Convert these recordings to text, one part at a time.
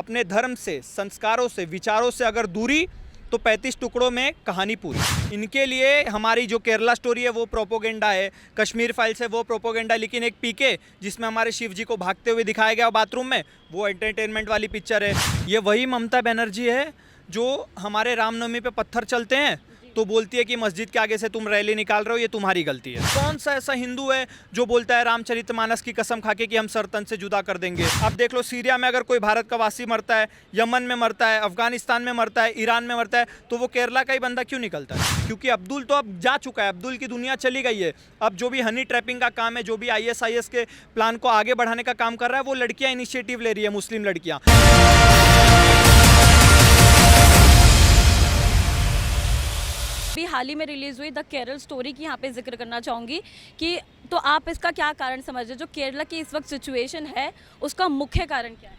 अपने धर्म से, संस्कारों से, विचारों से अगर दूरी तो 35 टुकड़ों में कहानी पूरी। इनके लिए हमारी जो केरला स्टोरी है वो प्रोपोगेंडा है, कश्मीर फाइल्स है वो प्रोपोगेंडा, लेकिन एक पीके जिसमें हमारे शिव जी को भागते हुए दिखाया गया बाथरूम में, वो एंटरटेनमेंट वाली पिक्चर है। ये वही ममता बनर्जी है जो हमारे रामनवमी पे पत्थर चलते हैं तो बोलती है कि मस्जिद के आगे से तुम रैली निकाल रहे हो, ये तुम्हारी गलती है। कौन सा ऐसा हिंदू है जो बोलता है रामचरितमानस की कसम खाके कि हम सर तन से जुदा कर देंगे। अब देख लो, सीरिया में अगर कोई भारत का वासी मरता है, यमन में मरता है, अफगानिस्तान में मरता है, ईरान में मरता है, तो वो केरला का ही बंदा क्यों निकलता है? क्योंकि अब्दुल तो अब जा चुका है, अब्दुल की दुनिया चली गई है। अब जो भी हनी ट्रैपिंग का काम है, जो भी ISIS के प्लान को आगे बढ़ाने का काम कर रहा है, वो लड़कियां इनिशिएटिव ले रही है, मुस्लिम लड़कियां। अभी हाल ही में रिलीज़ हुई द केरल स्टोरी की यहाँ पे जिक्र करना चाहूँगी कि तो आप इसका क्या कारण समझ रहे हो? जो केरला की इस वक्त सिचुएशन है उसका मुख्य कारण क्या है?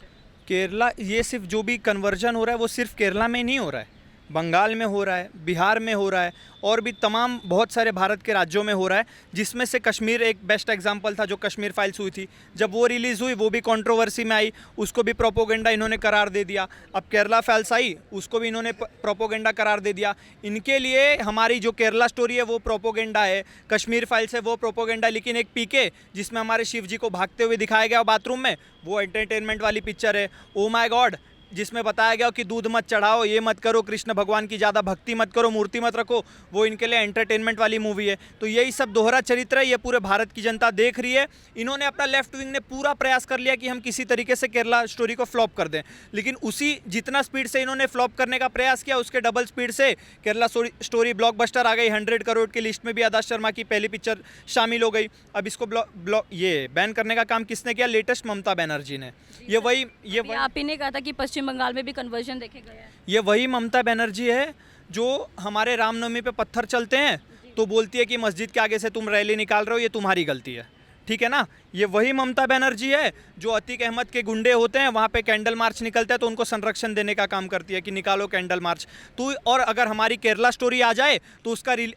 केरला, ये सिर्फ जो भी कन्वर्जन हो रहा है वो सिर्फ केरला में नहीं हो रहा है, बंगाल में हो रहा है, बिहार में हो रहा है, और भी तमाम बहुत सारे भारत के राज्यों में हो रहा है, जिसमें से कश्मीर एक बेस्ट एग्जांपल था। जो कश्मीर फाइल्स हुई थी, जब वो रिलीज़ हुई वो भी कंट्रोवर्सी में आई, उसको भी प्रोपोगेंडा इन्होंने करार दे दिया। अब केरला फाइल्स आई, उसको भी इन्होंने प्रोपोगेंडा करार दे दिया। इनके लिए हमारी जो केरला स्टोरी है वो प्रोपोगेंडा है, कश्मीर फाइल्स है वो प्रोपोगेंडा, लेकिन एक पीके जिसमें हमारे शिव जी को भागते हुए दिखाया गया बाथरूम में, वो एंटरटेनमेंट वाली पिक्चर है। ओ माय गॉड, जिसमें बताया गया कि दूध मत चढ़ाओ, ये मत करो, कृष्ण भगवान की ज़्यादा भक्ति मत करो, मूर्ति मत रखो, वो इनके लिए एंटरटेनमेंट वाली मूवी है। तो यही सब दोहरा चरित्र है, ये पूरे भारत की जनता देख रही है। इन्होंने अपना लेफ्ट विंग ने पूरा प्रयास कर लिया कि हम किसी तरीके से केरला स्टोरी को फ्लॉप कर दें, लेकिन उसी जितना स्पीड से इन्होंने फ्लॉप करने का प्रयास किया, उसके डबल स्पीड से केरला स्टोरी ब्लॉकबस्टर आ गई। 100 करोड़ की लिस्ट में भी आदर्श शर्मा की पहली पिक्चर शामिल हो गई। अब इसको ये बैन करने का काम किसने किया? लेटेस्ट ममता बनर्जी ने। ये वही आप ही ने कहा था कि पश्चिम बंगाल में भी कन्वर्जन देखे गए हैं। ये वही ममता बनर्जी है जो हमारे रामनवमी पे पत्थर चलते हैं तो बोलती है कि मस्जिद के आगे से तुम रैली निकाल रहे हो, ये तुम्हारी गलती है। ठीक है ना? ये वही ममता बनर्जी है जो अतीक अहमद के गुंडे होते हैं, वहाँ पे कैंडल मार्च निकलता है तो उनको संरक्षण देने का काम करती है कि निकालो कैंडल मार्च। तो और अगर हमारी केरला स्टोरी आ जाए तो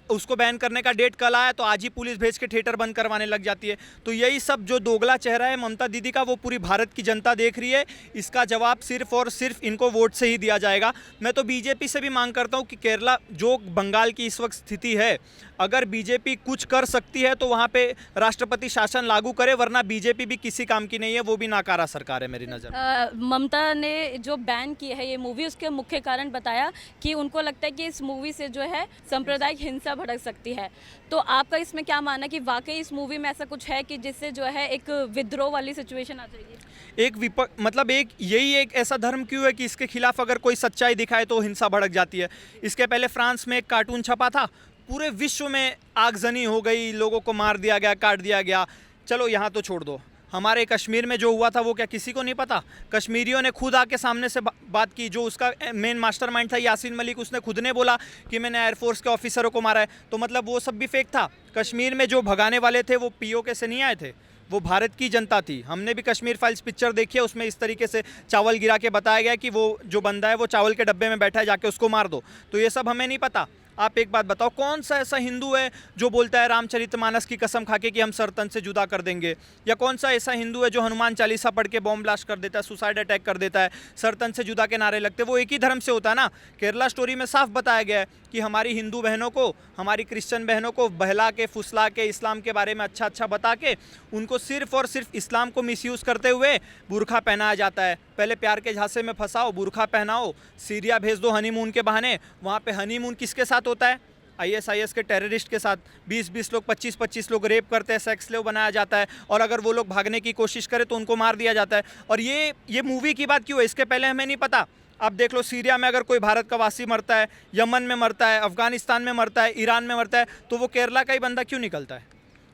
उसको बैन करने का डेट कल आया तो आज ही पुलिस भेज के थिएटर बंद करवाने लग जाती है। तो यही सब जो दोगला चेहरा है ममता दीदी का, वो पूरी भारत की जनता देख रही है। इसका जवाब सिर्फ और सिर्फ इनको वोट से ही दिया जाएगा। मैं तो बीजेपी से भी मांग करता हूँ कि केरला, जो बंगाल की इस वक्त स्थिति है, अगर बीजेपी कुछ कर सकती है तो वहाँ पे राष्ट्रपति शासन लागू करे, वरना बीजेपी भी किसी काम की नहीं है, वो भी नाकारा सरकार है मेरी नज़र। ममता ने जो बैन की है ये मूवी, उसके मुख्य कारण बताया कि उनको लगता है कि इस मूवी से जो है सांप्रदायिक हिंसा भड़क सकती है। तो आपका इसमें क्या मानना है कि वाकई इस मूवी में ऐसा कुछ है कि जिससे जो है एक विद्रोह वाली सिचुएशन आ जाएगी? मतलब यही एक ऐसा धर्म क्यों है कि इसके खिलाफ अगर कोई सच्चाई दिखाए तो हिंसा भड़क जाती है। इसके पहले फ्रांस में एक कार्टून छपा था, पूरे विश्व में आगजनी हो गई, लोगों को मार दिया गया, काट दिया गया। चलो यहाँ तो छोड़ दो, हमारे कश्मीर में जो हुआ था वो क्या किसी को नहीं पता? कश्मीरियों ने खुद आके सामने से बात की। जो उसका मेन मास्टरमाइंड था यासीन मलिक, उसने खुद ने बोला कि मैंने एयरफोर्स के ऑफिसरों को मारा है। तो मतलब वो सब भी फेक था। कश्मीर में जो भगाने वाले थे वो POK से नहीं आए थे, वो भारत की जनता थी। हमने भी कश्मीर फाइल्स पिक्चर देखी है, उसमें इस तरीके से चावल गिरा के बताया गया कि वो जो बंदा है वो चावल के डब्बे में बैठा है, जाके उसको मार दो। तो ये सब हमें नहीं पता। आप एक बात बताओ, कौन सा ऐसा हिंदू है जो बोलता है रामचरितमानस की कसम खाके कि हम सर तन से जुदा कर देंगे? या कौन सा ऐसा हिंदू है जो हनुमान चालीसा पढ़ के बॉम्ब ब्लास्ट कर देता है, सुसाइड अटैक कर देता है, सर तन से जुदा के नारे लगते? वो एक ही धर्म से होता है ना। केरला स्टोरी में साफ बताया गया है कि हमारी हिंदू बहनों को, हमारी क्रिश्चियन बहनों को बहला के, फुसला के, इस्लाम के बारे में अच्छा अच्छा बता के उनको सिर्फ और सिर्फ इस्लाम को मिसयूज़ करते हुए बुरखा पहनाया जाता है। पहले प्यार के झांसे में फंसाओ, बुरखा पहनाओ, सीरिया भेज दो हनीमून के बहाने। वहाँ पे हनीमून किसके साथ होता है? ISIS के टेररिस्ट के साथ। 20-20 लोग, 25-25 लोग रेप करते हैं, सेक्स स्लेव बनाया जाता है, और अगर वो लोग भागने की कोशिश करें तो उनको मार दिया जाता है। और ये मूवी की बात क्यों है? इसके पहले हमें नहीं पता। अब देख लो, सीरिया में अगर कोई भारत का वासी मरता है, यमन में मरता है, अफगानिस्तान में मरता है, ईरान में मरता है, तो वो केरला का ही बंदा क्यों निकलता है?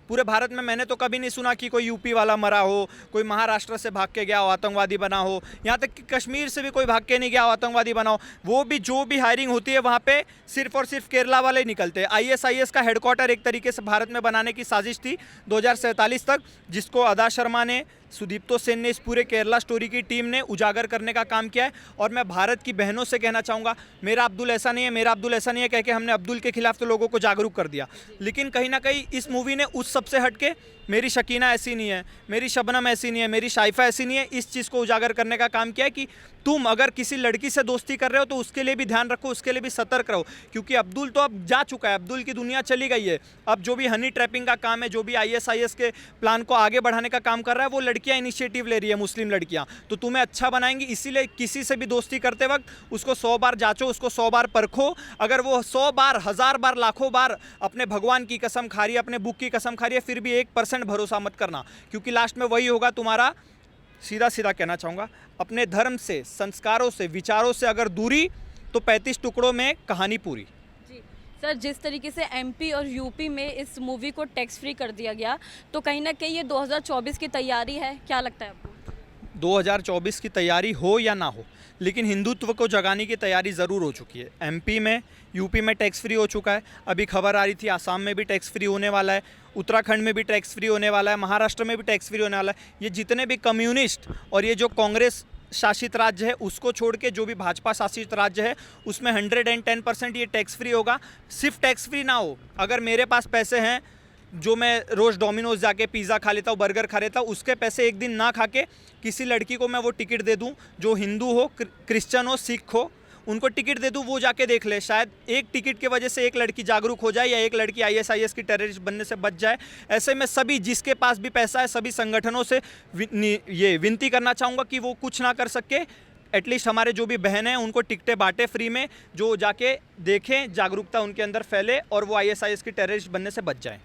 पूरे भारत में मैंने तो कभी नहीं सुना कि कोई यूपी वाला मरा हो, कोई महाराष्ट्र से भाग के गया हो, आतंकवादी बना हो, यहाँ तक कि कश्मीर से भी कोई भाग के नहीं गया हो, आतंकवादी बना हो। वो भी जो भी हायरिंग होती है वहाँ पे सिर्फ और सिर्फ केरला वाले ही निकलते हैं। ISIS का हेडक्वार्टर एक तरीके से भारत में बनाने की साजिश थी 2047 तक, जिसको आदर्श शर्मा ने सुदीप्तो सेन ने, इस पूरे केरला स्टोरी की टीम ने उजागर करने का काम किया है। और मैं भारत की बहनों से कहना चाहूँगा, मेरा अब्दुल ऐसा नहीं है, मेरा अब्दुल ऐसा नहीं है कह के हमने अब्दुल के खिलाफ तो लोगों को जागरूक कर दिया, लेकिन कहीं ना कहीं इस मूवी ने उस सबसे हट के मेरी शकीना ऐसी नहीं है, मेरी शबनम ऐसी नहीं है, मेरी शाइफा ऐसी नहीं है, इस चीज़ को उजागर करने का काम किया है कि तुम अगर किसी लड़की से दोस्ती कर रहे हो तो उसके लिए भी ध्यान रखो, उसके लिए भी सतर्क रहो, क्योंकि अब्दुल तो अब जा चुका है, अब्दुल की दुनिया चली गई है। अब जो भी हनी ट्रैपिंग का काम है, जो भी ISIS के प्लान को आगे बढ़ाने का काम कर रहा है, वो लड़कियां इनिशिएटिव ले रही है, मुस्लिम लड़कियां, तो तुम्हें अच्छा बनाएंगी। इसीलिए किसी से भी दोस्ती करते वक्त उसको 100 बार जांचो, उसको 100 बार परखो। अगर वो 100 बार, 1000 बार, लाखों बार अपने भगवान की कसम खा रही है, अपने बुक की कसम खा रही है, फिर भी 1% भरोसा मत करना, क्योंकि लास्ट में वही होगा तुम्हारा, सीधा सीधा कहना चाहूँगा, अपने धर्म से, संस्कारों से, विचारों से अगर दूरी, तो 35 टुकड़ों में कहानी पूरी। जी सर, जिस तरीके से MP और UP में इस मूवी को टैक्स फ्री कर दिया गया, तो कहीं ना कहीं ये 2024 की तैयारी है, क्या लगता है आपको? 2024 की तैयारी हो या ना हो, लेकिन हिंदुत्व को जगाने की तैयारी ज़रूर हो चुकी है। MP में, UP में टैक्स फ्री हो चुका है, अभी खबर आ रही थी आसाम में भी टैक्स फ्री होने वाला है, उत्तराखंड में भी टैक्स फ्री होने वाला है, महाराष्ट्र में भी टैक्स फ्री होने वाला है। ये जितने भी कम्युनिस्ट और ये जो कांग्रेस शासित राज्य है उसको छोड़ के जो भी भाजपा शासित राज्य है उसमें 110% ये टैक्स फ्री होगा। सिर्फ टैक्स फ्री ना हो, अगर मेरे पास पैसे हैं जो मैं रोज़ डोमिनोज जाके पिज़्ज़ा खा लेता हूँ, बर्गर खा लेता हूँ, उसके पैसे एक दिन ना खा के किसी लड़की को मैं वो टिकट दे दूँ, जो हिंदू हो, क्रिश्चियन हो, सिख हो, उनको टिकट दे दूँ, वो जाके देख ले। शायद एक टिकट की वजह से एक लड़की जागरूक हो जाए या एक लड़की ISIS की टेररिस्ट बनने से बच जाए। ऐसे में सभी जिसके पास भी पैसा है, सभी संगठनों से ये विनती करना चाहूँगा कि वो कुछ ना कर सके, एटलीस्ट हमारे जो भी बहन हैं उनको टिकटें बांटे फ्री में, जो जाके देखें, जागरूकता उनके अंदर फैले और वो ISIS की टेररिस्ट बनने से बच जाएँ।